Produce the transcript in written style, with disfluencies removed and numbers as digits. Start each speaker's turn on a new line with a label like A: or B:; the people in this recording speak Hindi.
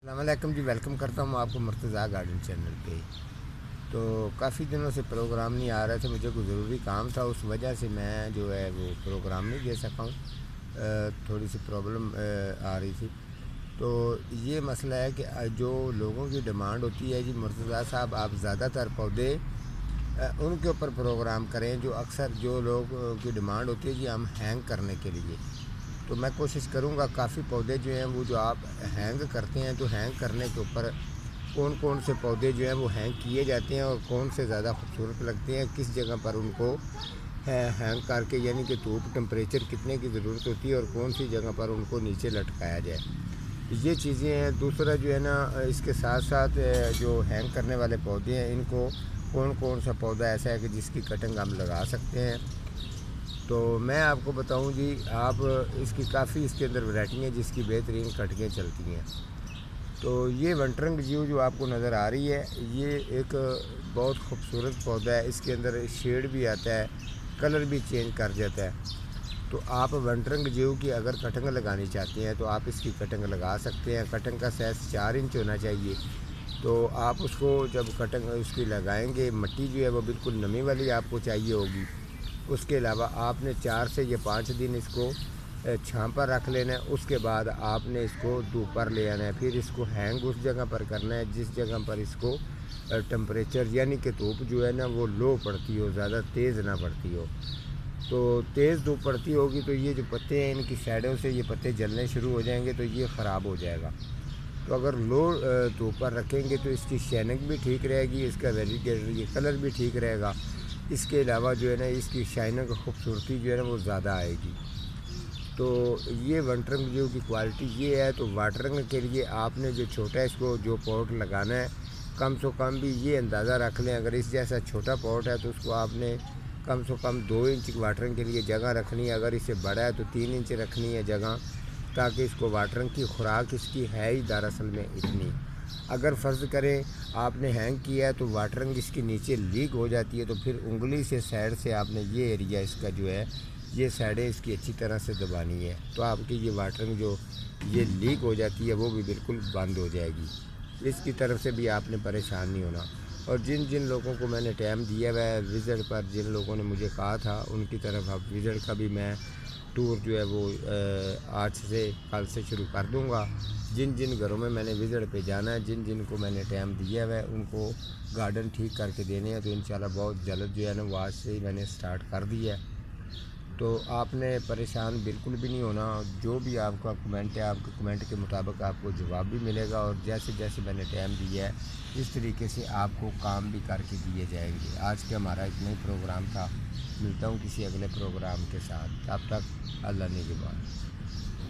A: अस्सलामुअलैकुम जी, वेलकम करता हूँ आपको मुर्तज़ा गार्डन चैनल पे। तो काफ़ी दिनों से प्रोग्राम नहीं आ रहे थे, मुझे कोई ज़रूरी काम था, उस वजह से मैं जो है वो प्रोग्राम नहीं दे सका हूँ। थोड़ी सी प्रॉब्लम आ रही थी। तो ये मसला है कि जो लोगों की डिमांड होती है जी मुर्तज़ा साहब आप ज़्यादातर पौधे उनके ऊपर प्रोग्राम करें जो अक्सर जो लोग की डिमांड होती है जी हम हैंग करने के लिए। तो मैं कोशिश करूँगा काफ़ी पौधे जो हैं वो जो आप हैंग करते हैं, तो हैंग करने के ऊपर कौन कौन से पौधे जो हैं वो हैंग किए जाते हैं और कौन से ज़्यादा खूबसूरत लगते हैं, किस जगह पर उनको हैंग करके यानी कि धूप टेम्परेचर कितने की ज़रूरत होती है और कौन सी जगह पर उनको नीचे लटकाया जाए, ये चीज़ें हैं। दूसरा जो है ना, इसके साथ साथ जो हैंग करने वाले पौधे हैं इनको कौन कौन सा पौधा ऐसा है कि जिसकी कटिंग हम लगा सकते हैं। तो मैं आपको बताऊं जी, आप इसकी काफ़ी इसके अंदर वैरायटी है जिसकी बेहतरीन कटिंगें चलती हैं। तो ये वंटरंग जीव जो आपको नज़र आ रही है, ये एक बहुत खूबसूरत पौधा है। इसके अंदर शेड भी आता है, कलर भी चेंज कर जाता है। तो आप वंटरंग जीव की अगर कटिंग लगानी चाहते हैं तो आप इसकी कटिंग लगा सकते हैं। कटिंग का साइज़ 4 इंच होना चाहिए। तो आप उसको जब कटिंग उसकी लगाएंगे, मिट्टी जो है वो बिल्कुल नमी वाली आपको चाहिए होगी। उसके अलावा आपने 4 से या 5 दिन इसको छाँव पर रख लेना है। उसके बाद आपने इसको धूप पर ले आना है। फिर इसको हैंग उस जगह पर करना है जिस जगह पर इसको टेम्परेचर यानी कि धूप जो है ना वो लो पड़ती हो, ज़्यादा तेज़ ना पड़ती हो। तो तेज़ धूप पड़ती होगी तो ये जो पत्ते हैं इनकी साइडों से ये पत्ते जलने शुरू हो जाएंगे, तो ये ख़राब हो जाएगा। तो अगर लो धूप पर रखेंगे तो इसकी शाइनिंग भी ठीक रहेगी, इसका वेजिटेटर ये कलर भी ठीक रहेगा। इसके अलावा जो है ना इसकी शाइनिंग खूबसूरती जो है ना वो ज़्यादा आएगी। तो ये वंटरंग जो की क्वालिटी ये है। तो वाटरंग के लिए आपने जो छोटा इसको जो पॉट लगाना है, कम से कम भी ये अंदाज़ा रख लें, अगर इस जैसा छोटा पॉट है तो उसको आपने कम से कम 2 इंच वाटरिंग के लिए जगह रखनी है। अगर इससे बड़ा है तो 3 इंच रखनी है जगह, ताकि इसको वाटरिंग की खुराक इसकी है ही दरअसल में इतनी। अगर फ़र्ज़ करें आपने हैंग किया है तो वाटरिंग इसके नीचे लीक हो जाती है, तो फिर उंगली से साइड से आपने ये एरिया इसका जो है ये साइडें इसकी अच्छी तरह से दबानी है, तो आपकी ये वाटरिंग जो ये लीक हो जाती है वो भी बिल्कुल बंद हो जाएगी। इसकी तरफ से भी आपने परेशान नहीं होना। और जिन जिन लोगों को मैंने टाइम दिया हुआ है विज़िट पर, जिन लोगों ने मुझे कहा था उनकी तरफ अब विज़िट का भी मैं टूर जो है वो आज से कल से शुरू कर दूंगा। जिन जिन घरों में मैंने विज़िट पे जाना है, जिन जिन को मैंने टाइम दिया हुआ है उनको गार्डन ठीक करके देने हैं, तो इंशाल्लाह बहुत जल्द जो है ना वो आज से ही मैंने स्टार्ट कर दिया है। तो आपने परेशान बिल्कुल भी नहीं होना। जो भी आपका कमेंट है, आपके कमेंट के मुताबिक आपको जवाब भी मिलेगा, और जैसे जैसे मैंने टाइम दिया है इस तरीके से आपको काम भी करके दिए जाएंगे। आज के हमारा इतना ही प्रोग्राम था। मिलता हूँ किसी अगले प्रोग्राम के साथ, तब तक अल्लाह निगहबान।